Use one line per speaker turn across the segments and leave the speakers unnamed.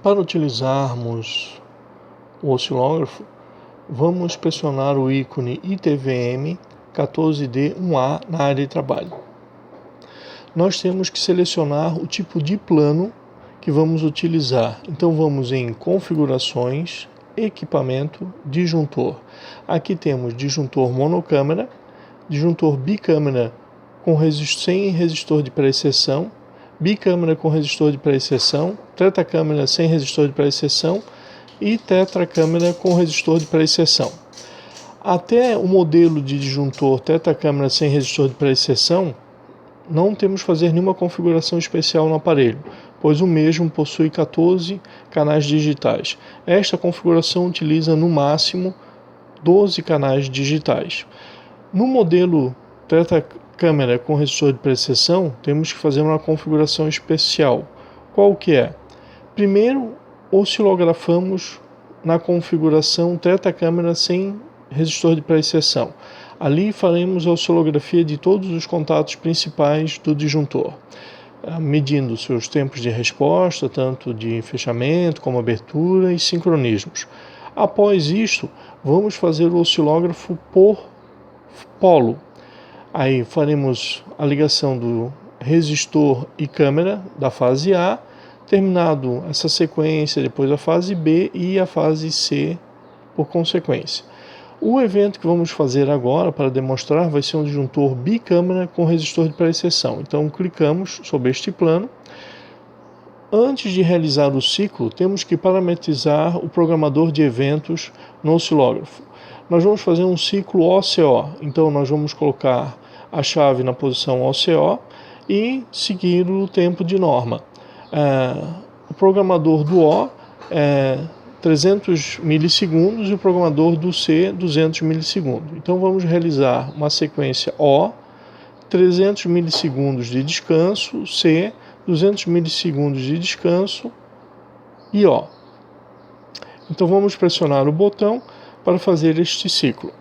Para utilizarmos o oscilógrafo, vamos pressionar o ícone ITVM 14D1A na área de trabalho. Nós temos que selecionar o tipo de plano que vamos utilizar. Então vamos em configurações, equipamento, disjuntor. Aqui temos disjuntor monocâmera, disjuntor bicâmera sem resistor de pré-exceção, bicâmera com resistor de pré-exceção, tetracâmera sem resistor de pré-exceção e tetracâmera com resistor de pré-exceção. Até o modelo de disjuntor tetracâmera sem resistor de pré-exceção, não temos que fazer nenhuma configuração especial no aparelho, pois o mesmo possui 14 canais digitais. Esta configuração utiliza no máximo 12 canais digitais. No modelo tetracâmera com resistor de pré-exceção, temos que fazer uma configuração especial. Qual que é? Primeiro, oscilografamos na configuração tetracâmera sem resistor de pré-exceção. Ali faremos a oscilografia de todos os contatos principais do disjuntor, medindo seus tempos de resposta, tanto de fechamento como abertura e sincronismos. Após isto, vamos fazer o oscilógrafo por polo. Aí faremos a ligação do resistor e câmera da fase A, terminado essa sequência, depois a fase B e a fase C por consequência. O evento que vamos fazer agora para demonstrar vai ser um disjuntor bicâmera com resistor de pré-exceção. Então clicamos sobre este plano. Antes de realizar o ciclo, temos que parametrizar o programador de eventos no oscilógrafo. Nós vamos fazer um ciclo OCO, então nós vamos colocar a chave na posição OCO e seguir o tempo de norma. O programador do O é 300 milissegundos e o programador do C 200 milissegundos. Então vamos realizar uma sequência O, 300 milissegundos de descanso, C, 200 milissegundos de descanso e O. Então vamos pressionar o botão para fazer este ciclo.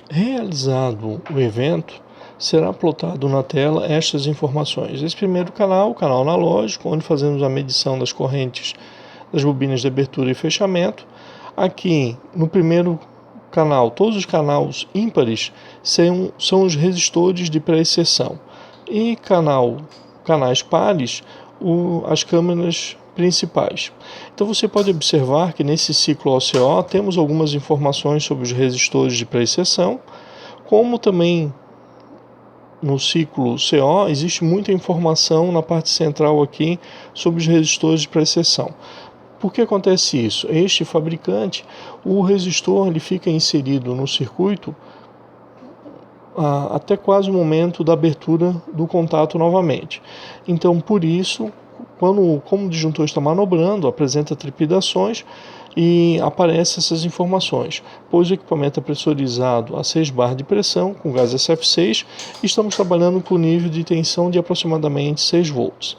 Realizado o evento, será plotado na tela estas informações. Esse primeiro canal, o canal analógico, onde fazemos a medição das correntes das bobinas de abertura e fechamento. Aqui no primeiro canal, todos os canais ímpares são os resistores de pré-exceção. E canais pares, as câmeras principais. Então você pode observar que nesse ciclo OCO temos algumas informações sobre os resistores de pré-exceção, como também no ciclo CO existe muita informação na parte central aqui sobre os resistores de pré-exceção. Por que acontece isso? Este fabricante, o resistor ele fica inserido no circuito até quase o momento da abertura do contato novamente. Então, por isso, como o disjuntor está manobrando, apresenta trepidações e aparecem essas informações, pois o equipamento é pressurizado a 6 bar de pressão com gás SF6 e estamos trabalhando com nível de tensão de aproximadamente 6 volts.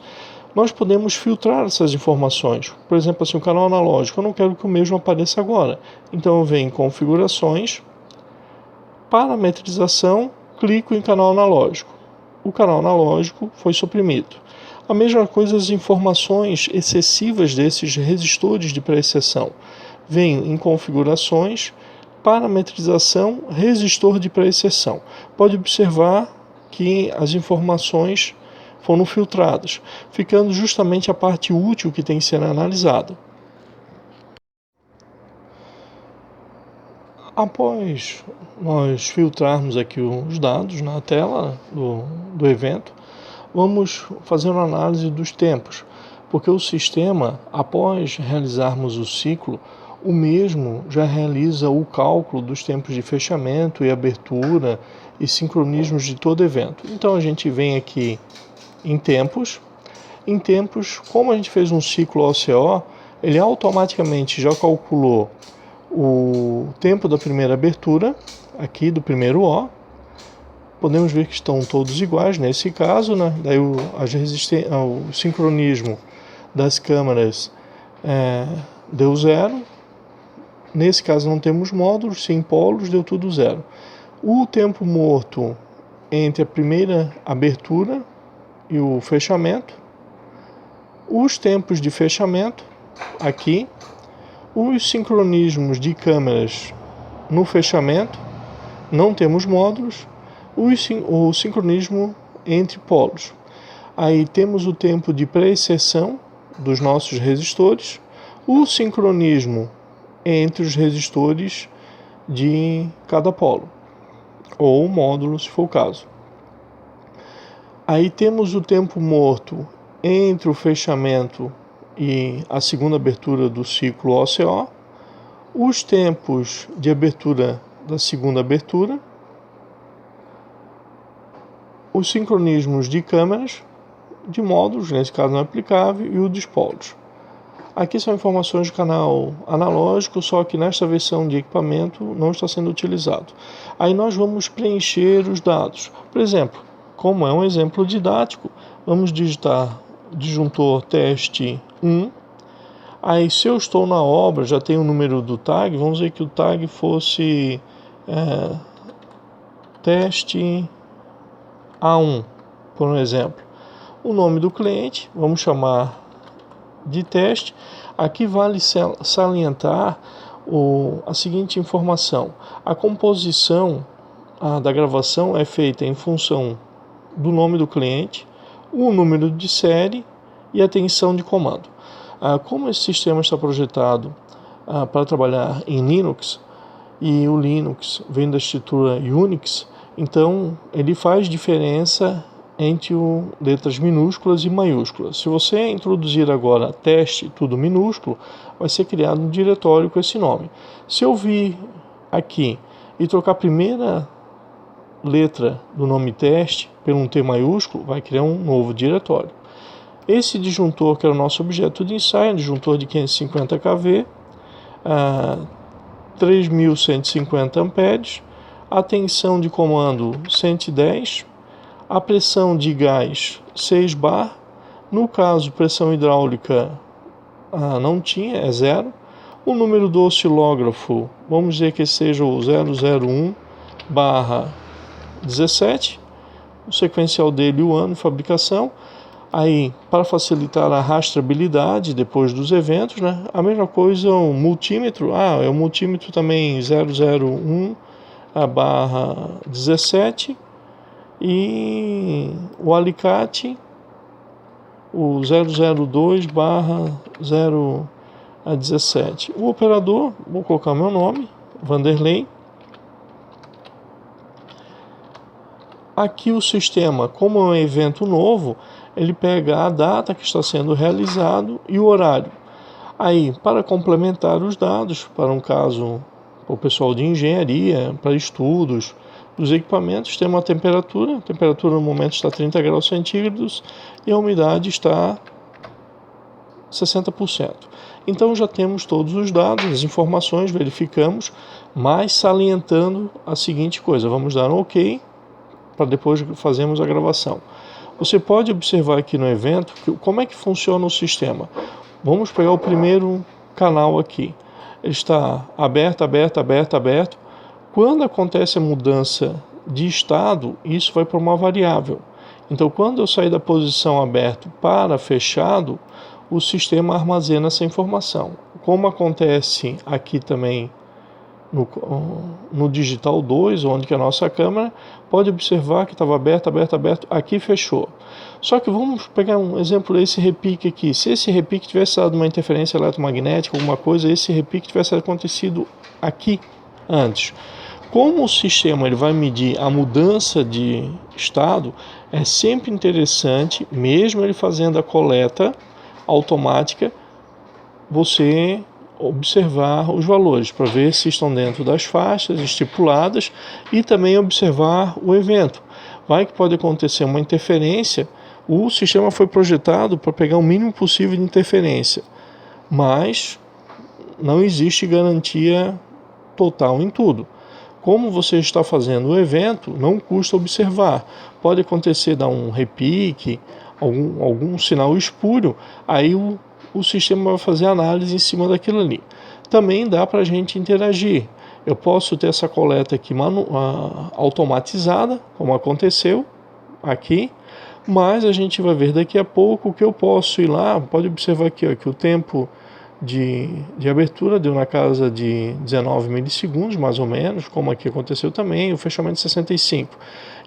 Nós podemos filtrar essas informações, por exemplo, assim, o canal analógico, eu não quero que o mesmo apareça agora, então eu venho em configurações, parametrização, clico em canal analógico. O canal analógico foi suprimido. A mesma coisa as informações excessivas desses resistores de pré-exceção. Venho em configurações, parametrização, resistor de pré-exceção. Pode observar que as informações foram filtradas, ficando justamente a parte útil que tem que ser analisada. Após nós filtrarmos aqui os dados na tela do evento, vamos fazer uma análise dos tempos, porque o sistema, após realizarmos o ciclo, o mesmo já realiza o cálculo dos tempos de fechamento e abertura e sincronismos de todo evento. Então a gente vem aqui em tempos, como a gente fez um ciclo OCO, ele automaticamente já calculou o tempo da primeira abertura, aqui do primeiro O. Podemos ver que estão todos iguais nesse caso, né? Daí o sincronismo das câmeras deu 0. Nesse caso não temos módulos, sim polos, deu tudo 0. O tempo morto entre a primeira abertura e o fechamento os tempos de fechamento, aqui, os sincronismos de câmeras no fechamento, não temos módulos, o sincronismo entre polos. Aí temos o tempo de pré-inserção dos nossos resistores, o sincronismo entre os resistores de cada polo, ou módulo, se for o caso. Aí temos o tempo morto entre o fechamento e a segunda abertura do ciclo OCO, os tempos de abertura da segunda abertura, os sincronismos de câmeras, de módulos, nesse caso não é aplicável, e o dos polos. Aqui são informações de canal analógico, só que nesta versão de equipamento não está sendo utilizado. Aí nós vamos preencher os dados. Por exemplo, como é um exemplo didático, vamos digitar disjuntor teste 1. Aí se eu estou na obra, já tem o número do tag, vamos dizer que o tag fosse teste A1, por um exemplo. O nome do cliente, vamos chamar de teste. Aqui vale salientar a seguinte informação: a composição da gravação é feita em função do nome do cliente, o número de série e a tensão de comando. Como esse sistema está projetado para trabalhar em Linux, e o Linux vem da estrutura Unix, então ele faz diferença entre letras minúsculas e maiúsculas. Se você introduzir agora teste tudo minúsculo, vai ser criado um diretório com esse nome. Se eu vir aqui e trocar a primeira letra do nome teste por um T maiúsculo, vai criar um novo diretório. Esse disjuntor, que era o nosso objeto de ensaio, disjuntor de 550 kV, 3150 amperes, a tensão de comando 110, a pressão de gás 6 bar, no caso pressão hidráulica não tinha, é 0, o número do oscilógrafo, vamos dizer que seja o 001/17, o sequencial dele, o ano de fabricação. Aí, para facilitar a rastreabilidade depois dos eventos, né? A mesma coisa o multímetro, é o multímetro também 001/17, e o alicate o 002/017. O operador, vou colocar meu nome, Vanderlei. Aqui o sistema, como é um evento novo, ele pega a data que está sendo realizado e o horário. Aí, para complementar os dados, para um caso, para o pessoal de engenharia, para estudos dos equipamentos, tem uma temperatura. A temperatura no momento está 30 graus centígrados e a umidade está 60%. Então já temos todos os dados, as informações, verificamos, mas salientando a seguinte coisa: vamos dar um OK para depois fazermos a gravação. Você pode observar aqui no evento como é que funciona o sistema. Vamos pegar o primeiro canal aqui. Ele está aberto, aberto, aberto, aberto. Quando acontece a mudança de estado, isso vai para uma variável. Então, quando eu sair da posição aberto para fechado, o sistema armazena essa informação. Como acontece aqui também no digital 2, onde que é a nossa câmera, pode observar que estava aberto, aberto, aberto, aqui fechou. Só que vamos pegar um exemplo desse repique aqui. Se esse repique tivesse dado uma interferência eletromagnética, alguma coisa, esse repique tivesse acontecido aqui antes. Como o sistema ele vai medir a mudança de estado, é sempre interessante, mesmo ele fazendo a coleta automática, você observar os valores para ver se estão dentro das faixas estipuladas e também observar o evento. Vai que pode acontecer uma interferência. O sistema foi projetado para pegar o mínimo possível de interferência, mas não existe garantia total em tudo. Como você está fazendo o evento, não custa observar. Pode acontecer dar um repique, algum sinal espúrio, aí o sistema vai fazer análise em cima daquilo ali. Também dá para a gente interagir. Eu posso ter essa coleta aqui automatizada, como aconteceu aqui, Mas a gente vai ver daqui a pouco que eu posso ir lá, pode observar aqui, ó, que o tempo de abertura deu na casa de 19 milissegundos, mais ou menos, como aqui aconteceu também, o fechamento de 65.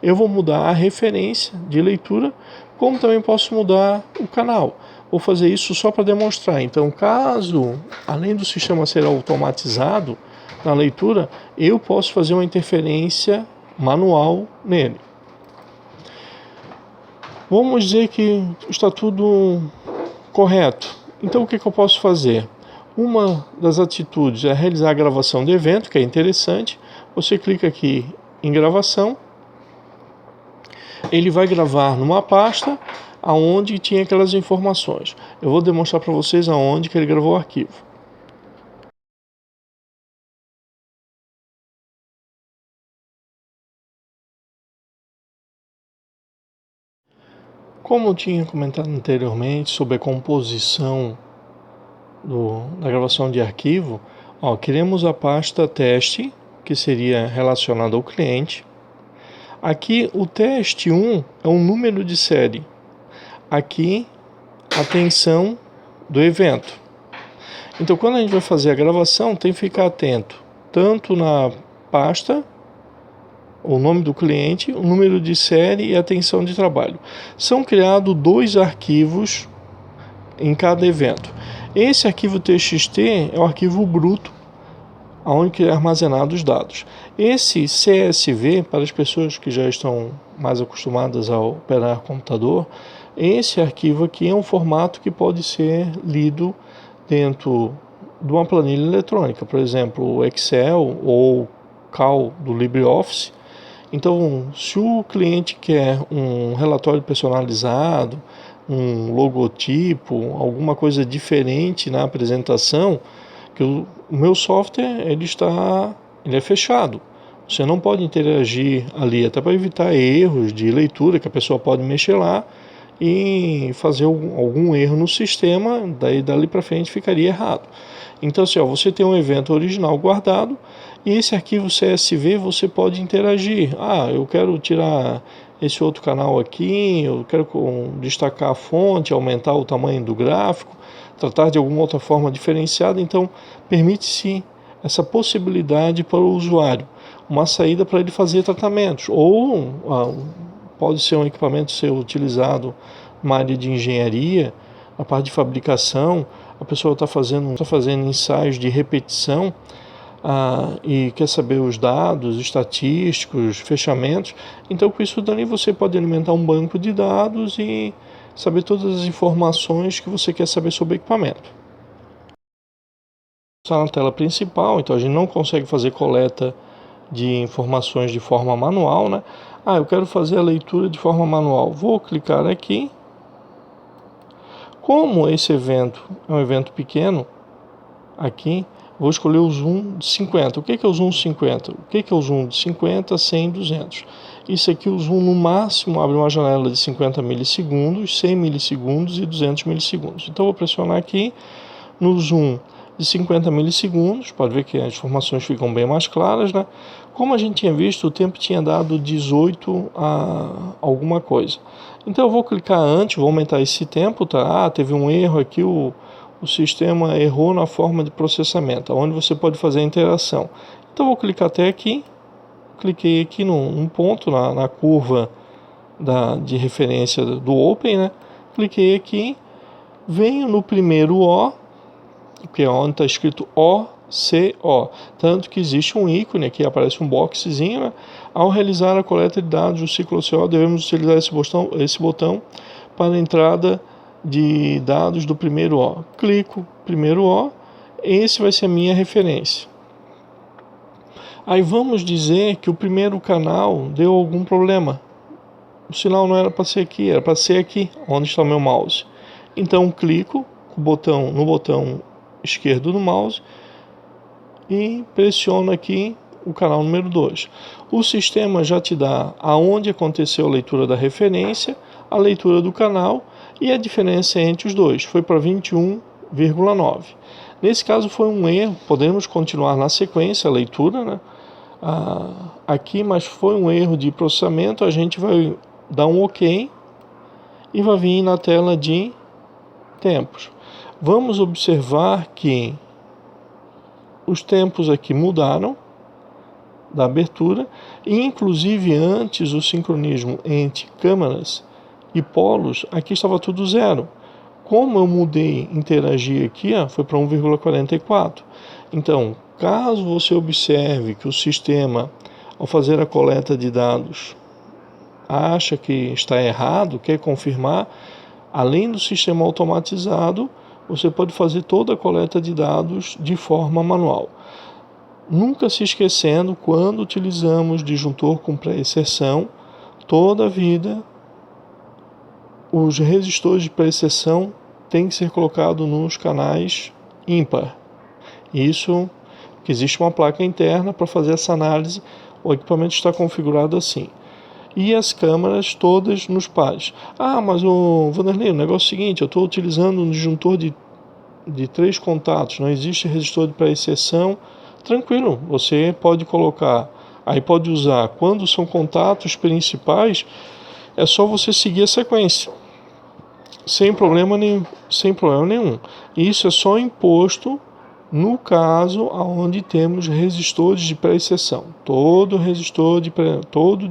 Eu vou mudar a referência de leitura, como também posso mudar o canal. Vou fazer isso só para demonstrar. Então, caso, além do sistema ser automatizado na leitura, eu posso fazer uma interferência manual nele. Vamos dizer que está tudo correto. Então, o que eu posso fazer? Uma das atitudes é realizar a gravação do evento, que é interessante. Você clica aqui em gravação. Ele vai gravar numa pasta aonde tinha aquelas informações. Eu vou demonstrar para vocês aonde que ele gravou o arquivo. Como eu tinha comentado anteriormente sobre a composição da gravação de arquivo, queremos a pasta teste, que seria relacionada ao cliente. Aqui o teste 1 é um número de série. Aqui a tensão do evento. Então, quando a gente vai fazer a gravação, tem que ficar atento tanto na pasta, o nome do cliente, o número de série e a tensão de trabalho. São criados 2 arquivos em cada evento. Esse arquivo TXT é o arquivo bruto, onde é armazenado os dados. Esse CSV, para as pessoas que já estão mais acostumadas a operar computador, esse arquivo aqui é um formato que pode ser lido dentro de uma planilha eletrônica, por exemplo, o Excel ou Cal do LibreOffice. Então, se o cliente quer um relatório personalizado, um logotipo, alguma coisa diferente na apresentação, que o meu software ele é fechado. Você não pode interagir ali, até para evitar erros de leitura, que a pessoa pode mexer lá e fazer algum erro no sistema, daí dali para frente ficaria errado. Então, assim, você tem um evento original guardado e esse arquivo CSV você pode interagir. Eu quero tirar esse outro canal aqui, eu quero destacar a fonte, aumentar o tamanho do gráfico, tratar de alguma outra forma diferenciada. Então, permite-se essa possibilidade para o usuário, uma saída para ele fazer tratamentos, ou pode ser um equipamento ser utilizado numa área de engenharia, na parte de fabricação, a pessoa está fazendo ensaios de repetição e quer saber os dados estatísticos, fechamentos. Então, com isso dali você pode alimentar um banco de dados e saber todas as informações que você quer saber sobre o equipamento. Está na tela principal, então a gente não consegue fazer coleta de informações de forma manual, né? Eu quero fazer a leitura de forma manual. Vou clicar aqui. Como esse evento é um evento pequeno, aqui vou escolher o zoom de 50. O que é o zoom de 50? O que é o zoom de 50, 100, 200? Isso aqui, o zoom no máximo abre uma janela de 50 milissegundos, 100 milissegundos e 200 milissegundos. Então vou pressionar aqui no zoom de 50 milissegundos, pode ver que as informações ficam bem mais claras, né? Como a gente tinha visto, o tempo tinha dado 18 a alguma coisa. Então eu vou clicar antes, vou aumentar esse tempo, tá? Teve um erro aqui, o sistema errou na forma de processamento, onde você pode fazer a interação. Então eu vou clicar até aqui, cliquei aqui num ponto na curva de referência do Open, né? Cliquei aqui, venho no primeiro O, que é onde está escrito OCO, tanto que existe um ícone aqui, aparece um boxezinho, né? Ao realizar a coleta de dados do ciclo OCO, devemos utilizar esse botão para a entrada de dados do primeiro O. Clico primeiro O, esse vai ser a minha referência. Aí vamos dizer que o primeiro canal deu algum problema. O sinal não era para ser aqui, era para ser aqui, onde está o meu mouse. Então clico no botão esquerdo do mouse e pressiono aqui o canal número 2. O sistema já te dá aonde aconteceu a leitura da referência, a leitura do canal e a diferença entre os dois. Foi para 21,9. Nesse caso foi um erro, podemos continuar na sequência a leitura, né? Aqui, mas foi um erro de processamento, a gente vai dar um OK e vai vir na tela de tempos. Vamos observar que os tempos aqui mudaram da abertura, e inclusive antes o sincronismo entre câmaras e polos, aqui estava tudo zero. Como eu mudei, interagi aqui, foi para 1,44. Então, caso você observe que o sistema, ao fazer a coleta de dados, acha que está errado, quer confirmar, além do sistema automatizado, você pode fazer toda a coleta de dados de forma manual. Nunca se esquecendo, quando utilizamos disjuntor com pré-exceção, toda a vida os resistores de pré-exceção têm que ser colocados nos canais ímpar. Isso, que existe uma placa interna para fazer essa análise, o equipamento está configurado assim. E as câmeras todas nos pares. Mas o Vanderlei, o negócio é o seguinte, eu estou utilizando um disjuntor de 3 contatos, não existe resistor de pré-exceção. Tranquilo, você pode colocar, aí pode usar, quando são contatos principais, é só você seguir a sequência, sem problema nenhum. Isso é só imposto no caso onde temos resistores de pré-exceção. Todo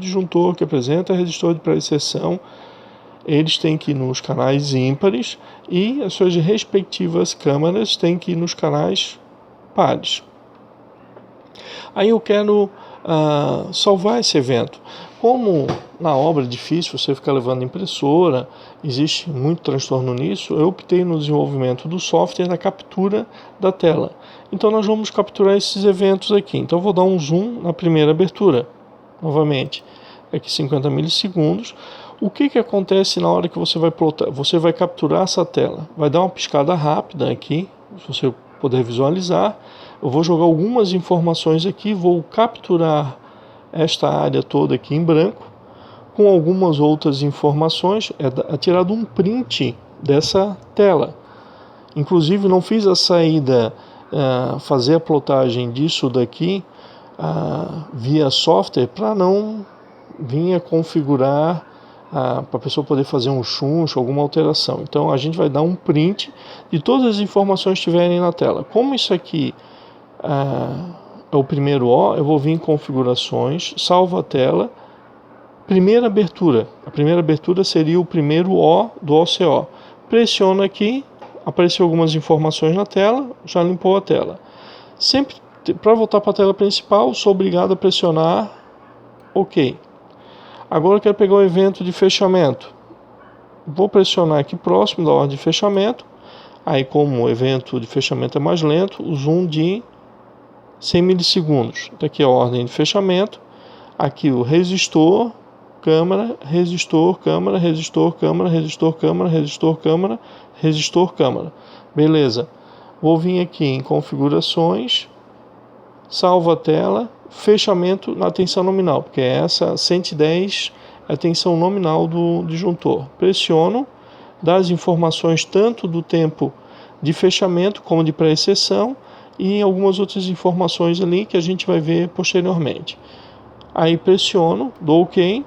disjuntor que apresenta resistor de pré-exceção, eles têm que ir nos canais ímpares e as suas respectivas câmaras têm que ir nos canais pares. Aí eu quero salvar esse evento. Como na obra é difícil você ficar levando impressora, existe muito transtorno nisso, eu optei no desenvolvimento do software da captura da tela. Então nós vamos capturar esses eventos aqui. Então eu vou dar um zoom na primeira abertura, novamente, aqui 50 milissegundos. O que acontece na hora que você vai plotar? Você vai capturar essa tela. Vai dar uma piscada rápida aqui, se você puder visualizar. Eu vou jogar algumas informações aqui, vou capturar esta área toda aqui em branco, com algumas outras informações. É tirado um print dessa tela. Inclusive não fiz a saída, fazer a plotagem disso daqui via software, para não vir a configurar, para a pessoa poder fazer um chuncho, alguma alteração. Então a gente vai dar um print de todas as informações que estiverem na tela. Como isso aqui é o primeiro O, eu vou vir em configurações, salvo a tela, primeira abertura. A primeira abertura seria o primeiro O do OCO. Pressiono aqui, apareceu algumas informações na tela, já limpou a tela. Sempre para voltar para a tela principal, sou obrigado a pressionar OK. Agora eu quero pegar o evento de fechamento. Vou pressionar aqui próximo da ordem de fechamento. Aí, como o evento de fechamento é mais lento, o zoom de 100 milissegundos. Daqui a ordem de fechamento. Aqui o resistor, câmara, resistor, câmara, resistor, câmara, resistor, câmara, resistor, câmara, resistor, câmara. Beleza. Vou vir aqui em configurações, salvo a tela, fechamento na tensão nominal, porque essa 110 é a tensão nominal do disjuntor. Pressiono, dá as informações tanto do tempo de fechamento como de pré-exceção e algumas outras informações ali que a gente vai ver posteriormente. Aí pressiono, dou OK,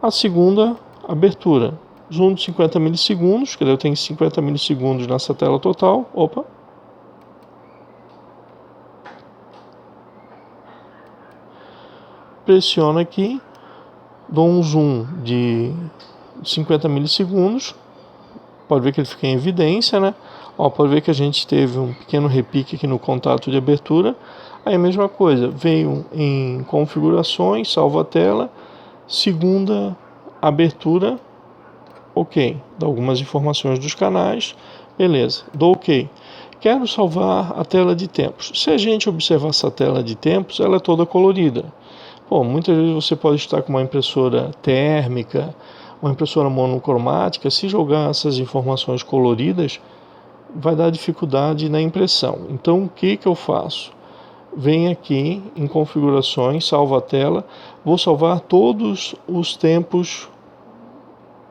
a segunda abertura, zoom de 50 milissegundos, que eu tenho 50 milissegundos nessa tela total. Pressiono aqui, dou um zoom de 50 milissegundos, pode ver que ele fica em evidência, né? Pode ver que a gente teve um pequeno repique aqui no contato de abertura. Aí a mesma coisa, veio em configurações, salva a tela, segunda abertura, OK. Dá algumas informações dos canais, beleza, dou OK. Quero salvar a tela de tempos. Se a gente observar essa tela de tempos, ela é toda colorida. Muitas vezes você pode estar com uma impressora térmica, uma impressora monocromática. Se jogar essas informações coloridas, vai dar dificuldade na impressão. Então o que eu faço? Venho aqui em configurações, salvo a tela, vou salvar todos os tempos,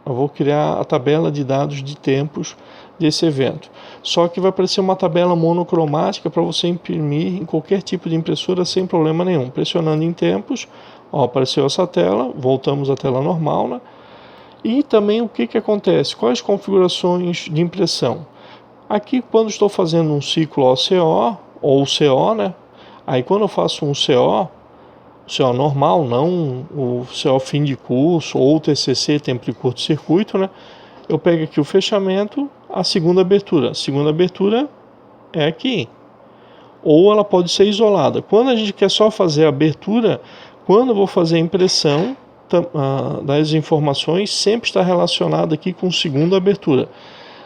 eu vou criar a tabela de dados de tempos desse evento. Só que vai aparecer uma tabela monocromática para você imprimir em qualquer tipo de impressora sem problema nenhum. Pressionando em tempos, apareceu essa tela, voltamos à tela normal, né? E também o que acontece? Quais configurações de impressão? Aqui, quando estou fazendo um ciclo OCO, ou CO, né? Aí quando eu faço um CO, CO normal, não o CO fim de curso ou o TCC, tempo de curto-circuito, né? Eu pego aqui o fechamento, a segunda abertura. A segunda abertura é aqui. Ou ela pode ser isolada. Quando a gente quer só fazer a abertura, quando eu vou fazer a impressão das informações, sempre está relacionado aqui com segunda abertura.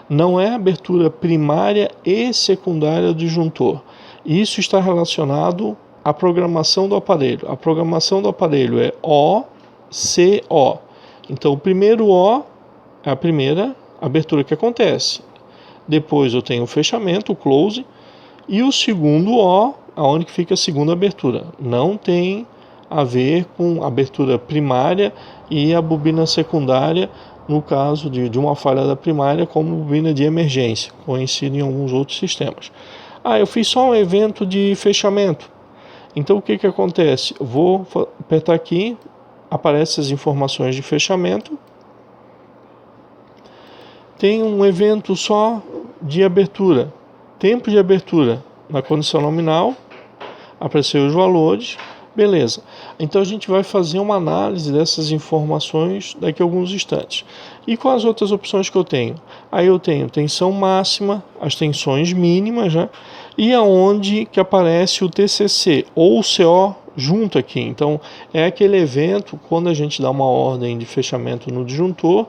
Não é abertura primária e secundária do disjuntor. Isso está relacionado à programação do aparelho. A programação do aparelho é O, C, O. Então, o primeiro O é a primeira abertura que acontece. Depois eu tenho o fechamento, o close, e o segundo O, aonde que fica a segunda abertura. Não tem a ver com a abertura primária e a bobina secundária, no caso de uma falha da primária, como bobina de emergência, conhecida em alguns outros sistemas. Eu fiz só um evento de fechamento. Então o que acontece? Eu vou apertar aqui, aparecem as informações de fechamento. Tem um evento só de abertura, tempo de abertura na condição nominal, apareceu os valores, beleza. Então a gente vai fazer uma análise dessas informações daqui a alguns instantes. E com as outras opções que eu tenho? Aí eu tenho tensão máxima, as tensões mínimas, né? E aonde que aparece o TCC ou o CO junto aqui. Então é aquele evento quando a gente dá uma ordem de fechamento no disjuntor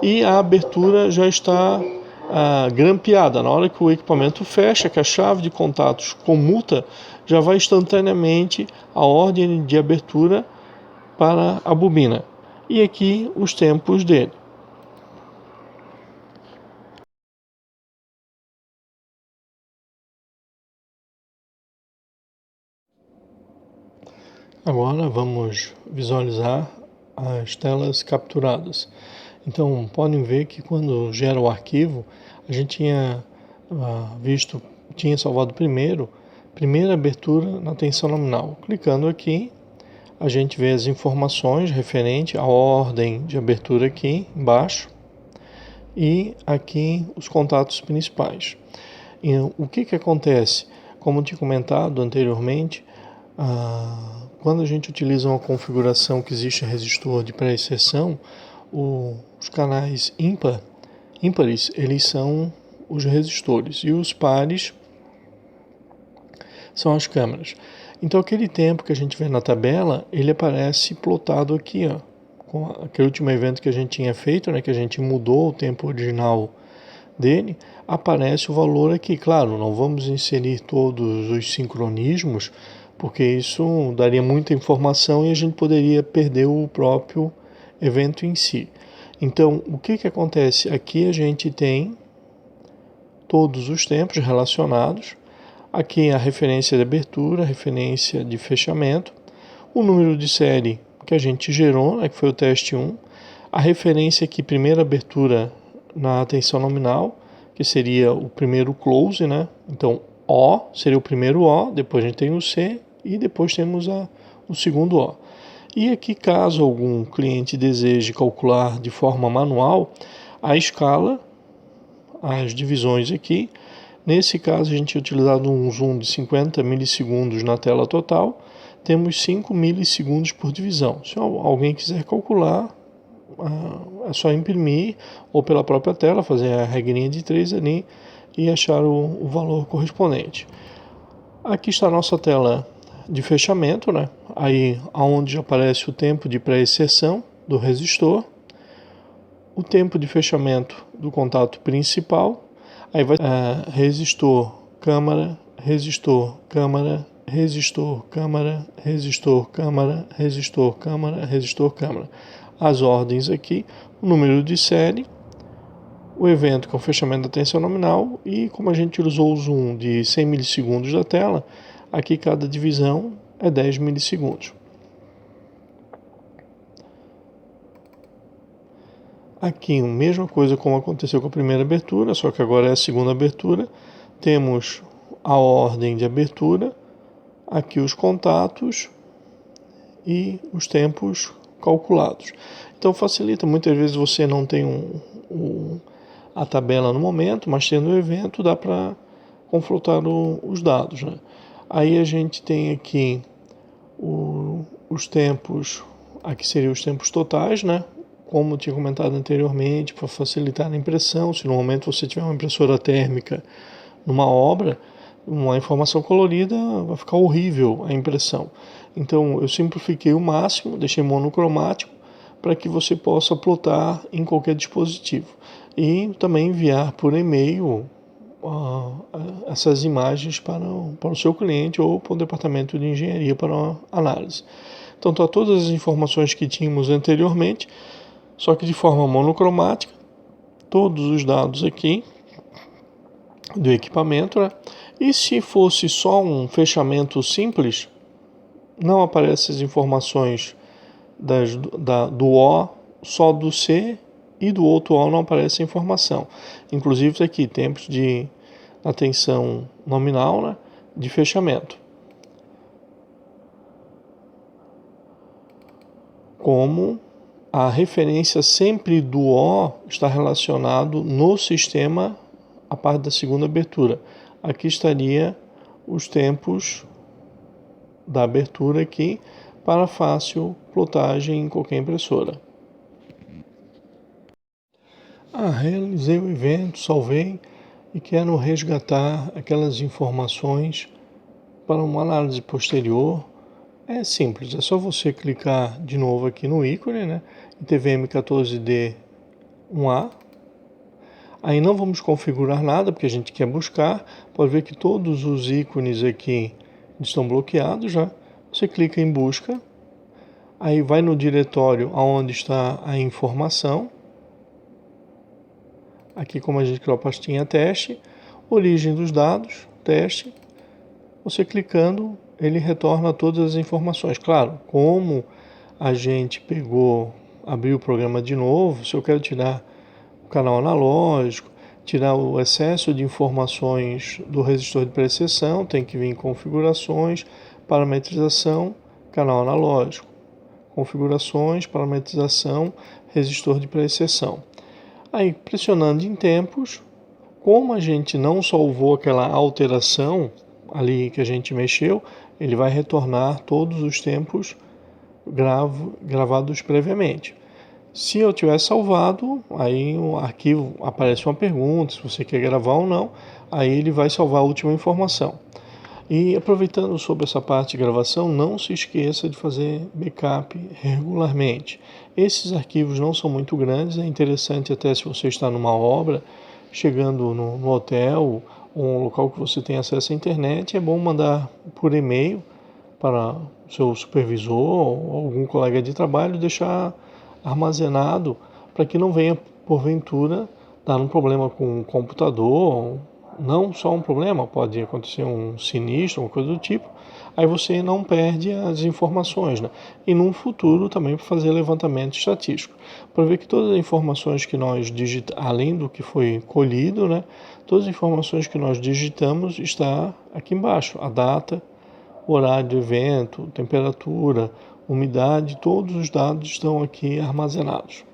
e a abertura já está grampeada. Na hora que o equipamento fecha, que a chave de contatos comuta, já vai instantaneamente a ordem de abertura para a bobina. E aqui os tempos dele. Agora vamos visualizar as telas capturadas. Então podem ver que quando gera o arquivo, a gente tinha tinha salvado primeira abertura na tensão nominal. Clicando aqui, a gente vê as informações referente à ordem de abertura aqui embaixo e aqui os contatos principais. E o que acontece? Como tinha comentado anteriormente, quando a gente utiliza uma configuração que existe resistor de pré-inserção, os canais ímpares, eles são os resistores e os pares são as câmeras. Então aquele tempo que a gente vê na tabela, ele aparece plotado aqui, ó, com aquele último evento que a gente tinha feito, né, que a gente mudou o tempo original dele, aparece o valor aqui. Claro, não vamos inserir todos os sincronismos, porque isso daria muita informação e a gente poderia perder o próprio evento em si. Então, o que acontece? Aqui a gente tem todos os tempos relacionados. Aqui a referência de abertura, a referência de fechamento, o número de série que a gente gerou, né, que foi o teste 1, a referência aqui, primeira abertura na tensão nominal, que seria o primeiro close, né? Então, O seria o primeiro O, depois a gente tem o C e depois temos o segundo O. E aqui, caso algum cliente deseje calcular de forma manual, a escala, as divisões aqui. Nesse caso, a gente tinha utilizado um zoom de 50 milissegundos na tela total. Temos 5 milissegundos por divisão. Se alguém quiser calcular, é só imprimir ou pela própria tela, fazer a regrinha de 3 ali e achar o valor correspondente. Aqui está a nossa tela de fechamento, né? Aí onde aparece o tempo de pré-inserção do resistor, o tempo de fechamento do contato principal, aí vai resistor, câmara, resistor, câmara, resistor, câmara, resistor, câmara, resistor, câmara, resistor, câmara. As ordens aqui, o número de série, o evento com o fechamento da tensão nominal e como a gente usou o zoom de 100 milissegundos da tela, aqui cada divisão é 10 milissegundos. Aqui a mesma coisa como aconteceu com a primeira abertura, só que agora é a segunda abertura. Temos a ordem de abertura, aqui os contatos e os tempos calculados. Então facilita, muitas vezes você não tem a tabela no momento, mas tendo o evento dá para confrontar os dados, né? Aí a gente tem aqui os tempos, aqui seriam os tempos totais, né? Como eu tinha comentado anteriormente, para facilitar a impressão, se no momento você tiver uma impressora térmica numa obra, uma informação colorida vai ficar horrível a impressão. Então eu simplifiquei o máximo, deixei monocromático para que você possa plotar em qualquer dispositivo e também enviar por e-mail essas imagens para o seu cliente ou para o departamento de engenharia para análise. Então tá todas as informações que tínhamos anteriormente, só que de forma monocromática, todos os dados aqui do equipamento, né? E se fosse só um fechamento simples, não aparecem as informações do O, só do C, e do outro O não aparece a informação. Inclusive aqui, tempos de atenção nominal, né, de fechamento. Como a referência sempre do O está relacionado no sistema a parte da segunda abertura. Aqui estaria os tempos da abertura aqui para fácil plotagem em qualquer impressora. Realizei o evento, salvei e quero resgatar aquelas informações para uma análise posterior. É simples, é só você clicar de novo aqui no ícone, né? TVM14D1A. Aí não vamos configurar nada, porque a gente quer buscar. Pode ver que todos os ícones aqui estão bloqueados, né? Você clica em busca, aí vai no diretório onde está a informação. Aqui, como a gente criou a pastinha teste, origem dos dados, teste. Você clicando, ele retorna todas as informações. Claro, como a gente abriu o programa de novo, se eu quero tirar o canal analógico, tirar o excesso de informações do resistor de pré-seção, tem que vir em configurações, parametrização, canal analógico, configurações, parametrização, resistor de pré-seção. Aí, pressionando em tempos, como a gente não salvou aquela alteração ali que a gente mexeu, ele vai retornar todos os tempos gravados previamente. Se eu tiver salvado, aí o arquivo aparece uma pergunta, se você quer gravar ou não, aí ele vai salvar a última informação. E aproveitando sobre essa parte de gravação, não se esqueça de fazer backup regularmente. Esses arquivos não são muito grandes, é interessante até se você está numa obra, chegando no hotel ou um local que você tem acesso à internet, é bom mandar por e-mail para o seu supervisor ou algum colega de trabalho, deixar armazenado para que não venha, porventura, dar um problema com o computador. Não só um problema, pode acontecer um sinistro, uma coisa do tipo, aí você não perde as informações, né? E num futuro também para fazer levantamento estatístico, para ver que todas as informações que nós digitamos, além do que foi colhido, né? Todas as informações que nós digitamos está aqui embaixo, a data, horário do evento, temperatura, umidade, todos os dados estão aqui armazenados.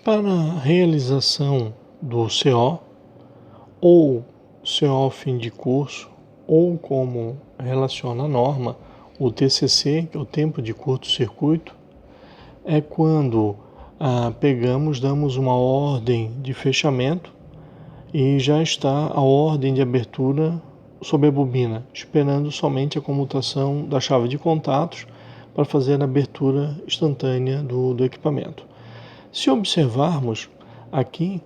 Para a realização do CO, ou CO fim de curso, ou como relaciona a norma, o TCC, que é o tempo de curto-circuito, é quando damos uma ordem de fechamento e já está a ordem de abertura sob a bobina, esperando somente a comutação da chave de contatos para fazer a abertura instantânea do equipamento. Se observarmos aqui,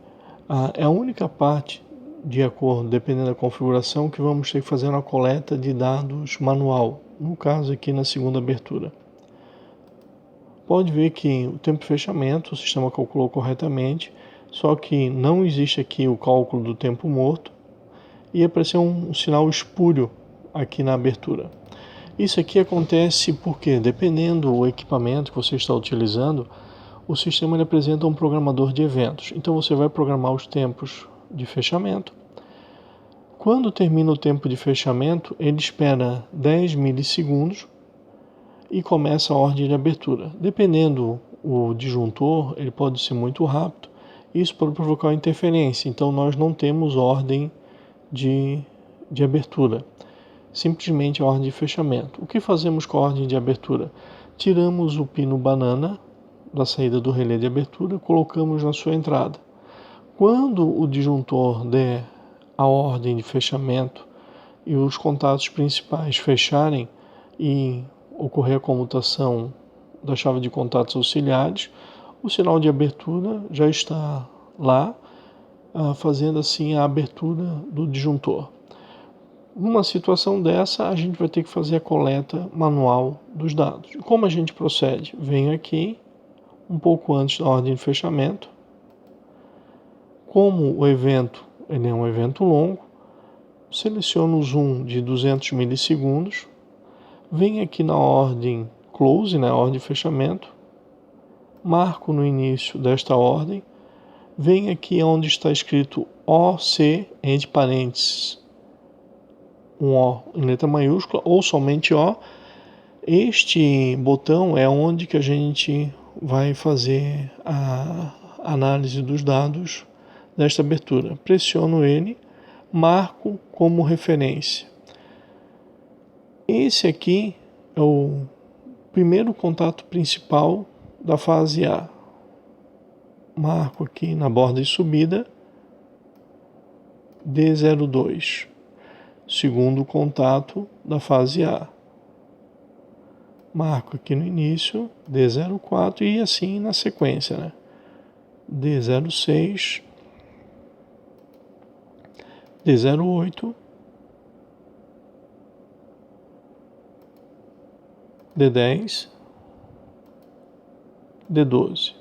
é a única parte, de acordo, dependendo da configuração, que vamos ter que fazer uma coleta de dados manual, no caso aqui na segunda abertura. Pode ver que o tempo de fechamento o sistema calculou corretamente, só que não existe aqui o cálculo do tempo morto e apareceu um sinal espúrio aqui na abertura. Isso aqui acontece porque, dependendo do equipamento que você está utilizando, o sistema ele apresenta um programador de eventos. Então você vai programar os tempos de fechamento. Quando termina o tempo de fechamento, ele espera 10 milissegundos e começa a ordem de abertura. Dependendo o disjuntor, ele pode ser muito rápido, isso pode provocar uma interferência, então nós não temos ordem de abertura, simplesmente a ordem de fechamento. O que fazemos com a ordem de abertura? Tiramos o pino banana da saída do relé de abertura, colocamos na sua entrada. Quando o disjuntor der a ordem de fechamento e os contatos principais fecharem e ocorrer a comutação da chave de contatos auxiliares, o sinal de abertura já está lá, fazendo assim a abertura do disjuntor. Numa situação dessa, a gente vai ter que fazer a coleta manual dos dados. Como a gente procede? Venho aqui, um pouco antes da ordem de fechamento. Como o evento ele é um evento longo, seleciono o zoom de 200 milissegundos, venho aqui na ordem close, na ordem de fechamento, marco no início desta ordem, venho aqui onde está escrito OC, entre parênteses, um O em letra maiúscula ou somente O. Este botão é onde que a gente vai fazer a análise dos dados desta abertura. Pressiono ele, marco como referência. Esse aqui é o primeiro contato principal da fase A. Marco aqui na borda de subida D02. Segundo contato da fase A. Marco aqui no início D04 e assim na sequência, né? D06, D08, D10, D12.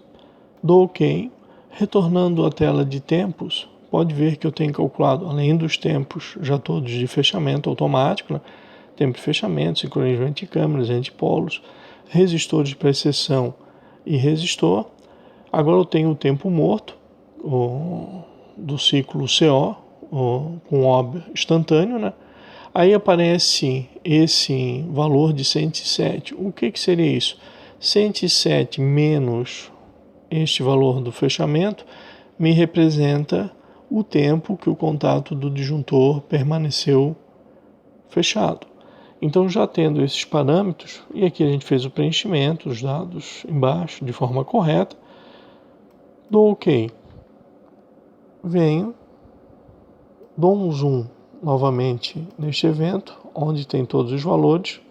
Dou OK. Retornando à tela de tempos, pode ver que eu tenho calculado, além dos tempos já todos de fechamento automático, né? Tempo de fechamento, sincronizamento de câmeras, antipolos, resistores de pré-seção e resistor. Agora eu tenho o tempo morto do ciclo CO, com OB instantâneo, né? Aí aparece esse valor de 107. O que seria isso? 107 menos este valor do fechamento me representa o tempo que o contato do disjuntor permaneceu fechado. Então, já tendo esses parâmetros, e aqui a gente fez o preenchimento, os dados embaixo de forma correta, dou OK. Venho, dou um zoom novamente neste evento, onde tem todos os valores.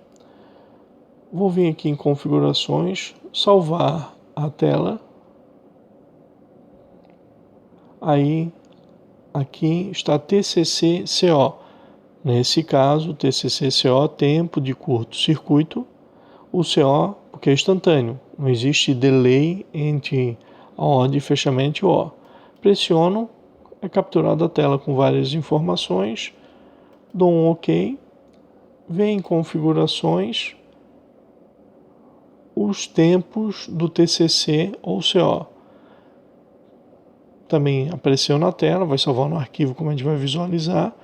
Vou vir aqui em configurações, salvar a tela. Aí, aqui está TCC-CO. Nesse caso, TCC-CO, tempo de curto-circuito. O CO, porque é instantâneo. Não existe delay entre a ordem de fechamento e o O. Pressiono, é capturada a tela com várias informações. Dou um OK. Vem em configurações os tempos do TCC ou CO. Também apareceu na tela, vai salvar no arquivo como a gente vai visualizar.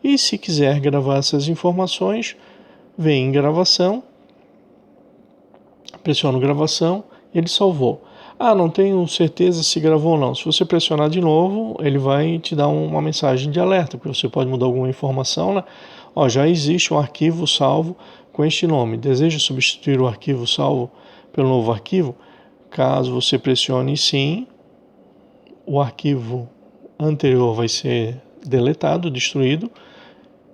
E se quiser gravar essas informações, vem em gravação, pressiono gravação, ele salvou. Não tenho certeza se gravou ou não. Se você pressionar de novo, ele vai te dar uma mensagem de alerta, porque você pode mudar alguma informação, né? Já existe um arquivo salvo com este nome. Deseja substituir o arquivo salvo pelo novo arquivo? Caso você pressione sim, o arquivo anterior vai ser deletado, destruído,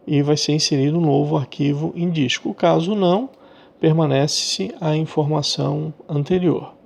e vai ser inserido um novo arquivo em disco. Caso não, permanece a informação anterior.